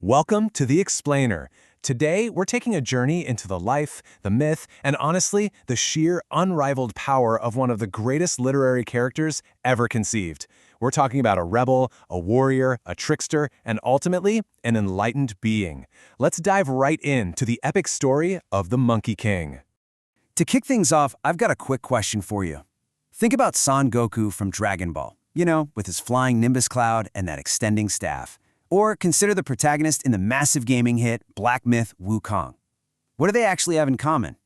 Welcome to The Explainer. Today, we're taking a journey into the life, the myth, and honestly, the sheer unrivaled power of one of the greatest literary characters ever conceived. We're talking about a rebel, a warrior, a trickster, and ultimately, an enlightened being. Let's dive right into the epic story of the Monkey King. To kick things off, I've got a quick question for you. Think about Son Goku from Dragon Ball, with his flying Nimbus cloud and that extending staff. Or consider the protagonist in the massive gaming hit Black Myth Wu Cheng'en. What do they actually have in common?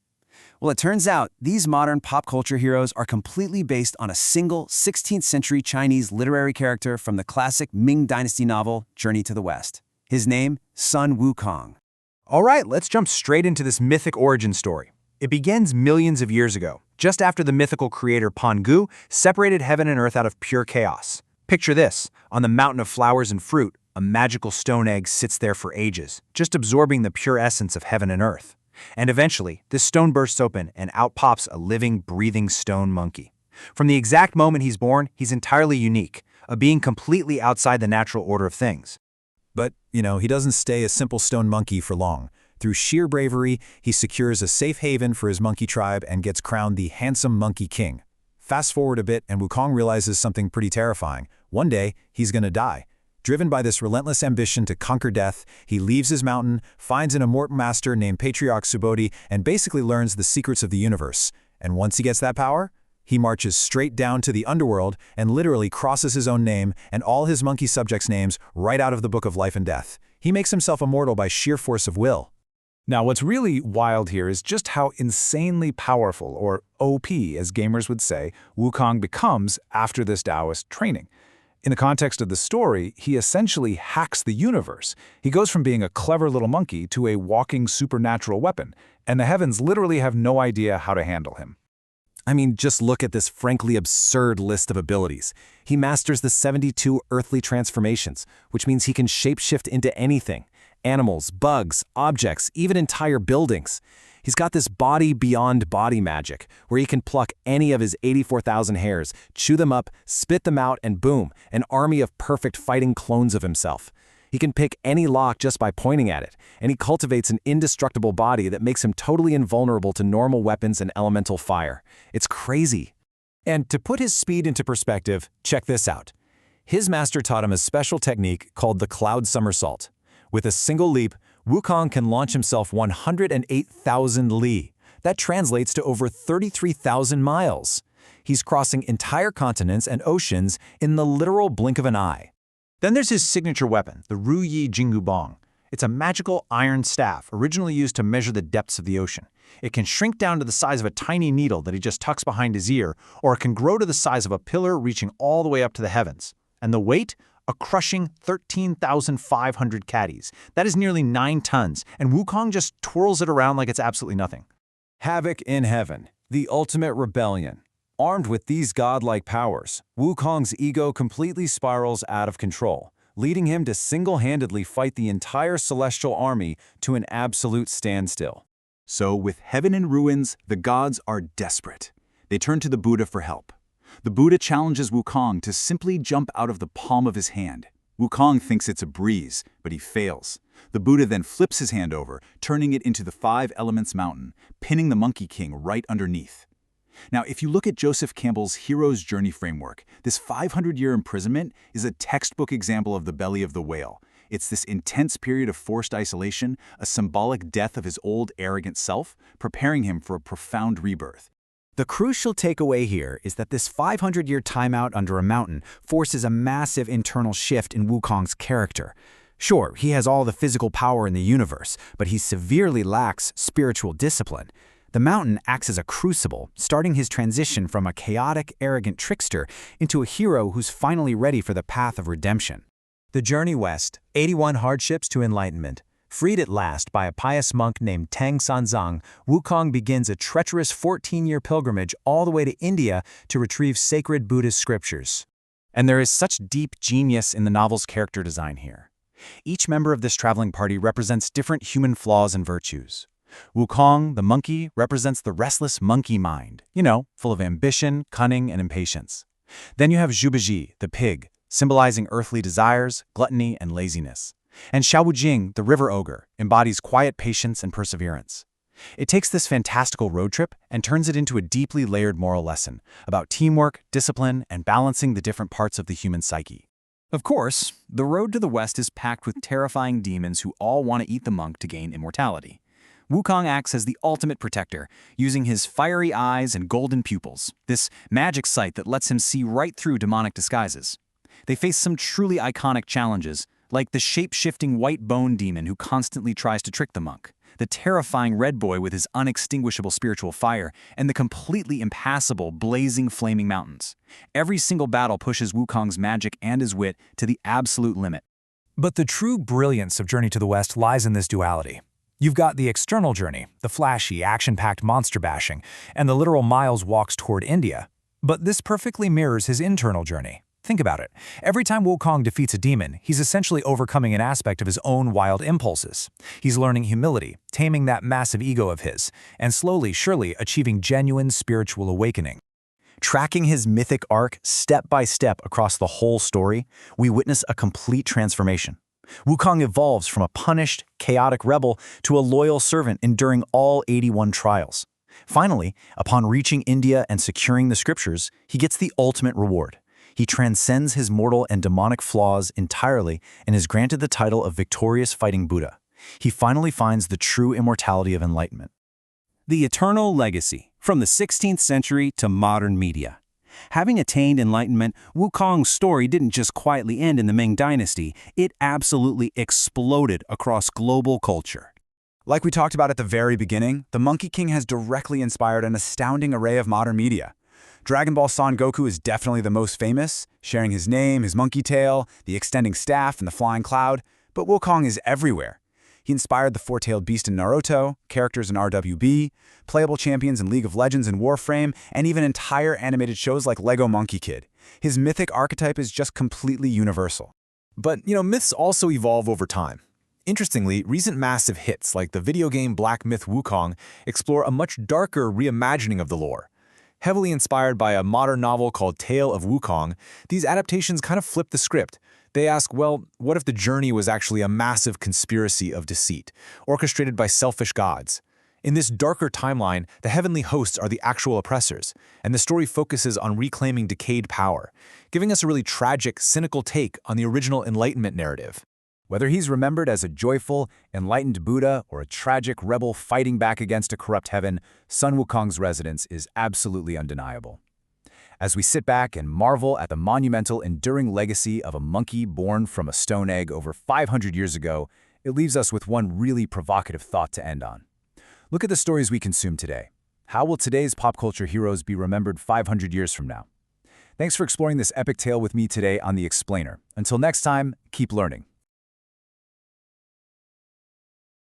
Well, it turns out these modern pop culture heroes are completely based on a single 16th century Chinese literary character from the classic Ming Dynasty novel Journey to the West. His name, Sun Wukong. All right, let's jump straight into this mythic origin story. It begins millions of years ago, just after the mythical creator Pan Gu separated heaven and earth out of pure chaos. Picture this: on the mountain of flowers and fruit, a magical stone egg sits there for ages, just absorbing the pure essence of heaven and earth. And eventually, this stone bursts open and out pops a living, breathing stone monkey. From the exact moment he's born, he's entirely unique, a being completely outside the natural order of things. But, he doesn't stay a simple stone monkey for long. Through sheer bravery, he secures a safe haven for his monkey tribe and gets crowned the handsome Monkey King. Fast forward a bit and Wukong realizes something pretty terrifying. One day, he's gonna die. Driven by this relentless ambition to conquer death, he leaves his mountain, finds an immortal master named Master Subodhi, and basically learns the secrets of the universe. And once he gets that power, he marches straight down to the Underworld and literally crosses his own name and all his monkey subjects' names right out of the Book of Life and Death. He makes himself immortal by sheer force of will. Now, what's really wild here is just how insanely powerful, or OP as gamers would say, Wukong becomes after this Taoist training. In the context of the story, he essentially hacks the universe. He goes from being a clever little monkey to a walking supernatural weapon, and the heavens literally have no idea how to handle him. Just look at this frankly absurd list of abilities. He masters the 72 earthly transformations, which means he can shapeshift into anything. Animals, bugs, objects, even entire buildings. He's got this body beyond body magic, where he can pluck any of his 84,000 hairs, chew them up, spit them out, and boom, an army of perfect fighting clones of himself. He can pick any lock just by pointing at it, and he cultivates an indestructible body that makes him totally invulnerable to normal weapons and elemental fire. It's crazy. And to put his speed into perspective, check this out. His master taught him a special technique called the cloud somersault. With a single leap, Wukong can launch himself 108,000 li. That translates to over 33,000 miles. He's crossing entire continents and oceans in the literal blink of an eye. Then there's his signature weapon, the Ruyi Jinggubong. It's a magical iron staff originally used to measure the depths of the ocean. It can shrink down to the size of a tiny needle that he just tucks behind his ear, or it can grow to the size of a pillar reaching all the way up to the heavens. And the weight? A crushing 13,500 caddies. That is nearly 9 tons, and Wukong just twirls it around like it's absolutely nothing. Havoc in heaven, the ultimate rebellion. Armed with these godlike powers, Wukong's ego completely spirals out of control, leading him to single-handedly fight the entire celestial army to an absolute standstill. So, with heaven in ruins, the gods are desperate. They turn to the Buddha for help. The Buddha challenges Wukong to simply jump out of the palm of his hand. Wukong thinks it's a breeze, but he fails. The Buddha then flips his hand over, turning it into the 5 Elements Mountain, pinning the Monkey King right underneath. Now, if you look at Joseph Campbell's Hero's Journey framework, this 500-year imprisonment is a textbook example of the belly of the whale. It's this intense period of forced isolation, a symbolic death of his old, arrogant self, preparing him for a profound rebirth. The crucial takeaway here is that this 500-year timeout under a mountain forces a massive internal shift in Wukong's character. Sure, he has all the physical power in the universe, but he severely lacks spiritual discipline. The mountain acts as a crucible, starting his transition from a chaotic, arrogant trickster into a hero who's finally ready for the path of redemption. The journey west, 81 hardships to enlightenment. Freed at last by a pious monk named Tang Sanzang, Wukong begins a treacherous 14-year pilgrimage all the way to India to retrieve sacred Buddhist scriptures. And there is such deep genius in the novel's character design here. Each member of this traveling party represents different human flaws and virtues. Wukong, the monkey, represents the restless monkey mind, full of ambition, cunning, and impatience. Then you have Zhubaji, the pig, symbolizing earthly desires, gluttony, and laziness. And Xiaowujing, the river ogre, embodies quiet patience and perseverance. It takes this fantastical road trip and turns it into a deeply layered moral lesson about teamwork, discipline, and balancing the different parts of the human psyche. Of course, the road to the west is packed with terrifying demons who all want to eat the monk to gain immortality. Wukong acts as the ultimate protector, using his fiery eyes and golden pupils, this magic sight that lets him see right through demonic disguises. They face some truly iconic challenges, like the shape-shifting white bone demon who constantly tries to trick the monk, the terrifying red boy with his unextinguishable spiritual fire, and the completely impassable blazing flaming mountains. Every single battle pushes Wukong's magic and his wit to the absolute limit. But the true brilliance of Journey to the West lies in this duality. You've got the external journey, the flashy, action-packed monster bashing, and the literal miles walks toward India. But this perfectly mirrors his internal journey. Think about it. Every time Wukong defeats a demon, he's essentially overcoming an aspect of his own wild impulses. He's learning humility, taming that massive ego of his, and slowly, surely achieving genuine spiritual awakening. Tracking his mythic arc step by step across the whole story, we witness a complete transformation. Wukong evolves from a punished, chaotic rebel to a loyal servant enduring all 81 trials. Finally, upon reaching India and securing the scriptures, he gets the ultimate reward. He transcends his mortal and demonic flaws entirely and is granted the title of victorious fighting Buddha. He finally finds the true immortality of enlightenment. The eternal legacy, from the 16th century to modern media. Having attained enlightenment, Wukong's story didn't just quietly end in the Ming Dynasty, it absolutely exploded across global culture. Like we talked about at the very beginning, the Monkey King has directly inspired an astounding array of modern media. Dragon Ball Son Goku is definitely the most famous, sharing his name, his monkey tail, the extending staff, and the flying cloud, but Wukong is everywhere. He inspired the four-tailed beast in Naruto, characters in RWB, playable champions in League of Legends and Warframe, and even entire animated shows like Lego Monkey Kid. His mythic archetype is just completely universal. But, myths also evolve over time. Interestingly, recent massive hits like the video game Black Myth Wukong explore a much darker reimagining of the lore. Heavily inspired by a modern novel called Tale of Wukong, these adaptations kind of flip the script. They ask, well, what if the journey was actually a massive conspiracy of deceit, orchestrated by selfish gods? In this darker timeline, the heavenly hosts are the actual oppressors, and the story focuses on reclaiming decayed power, giving us a really tragic, cynical take on the original Enlightenment narrative. Whether he's remembered as a joyful, enlightened Buddha or a tragic rebel fighting back against a corrupt heaven, Sun Wukong's resonance is absolutely undeniable. As we sit back and marvel at the monumental, enduring legacy of a monkey born from a stone egg over 500 years ago, it leaves us with one really provocative thought to end on. Look at the stories we consume today. How will today's pop culture heroes be remembered 500 years from now? Thanks for exploring this epic tale with me today on The Explainer. Until next time, keep learning.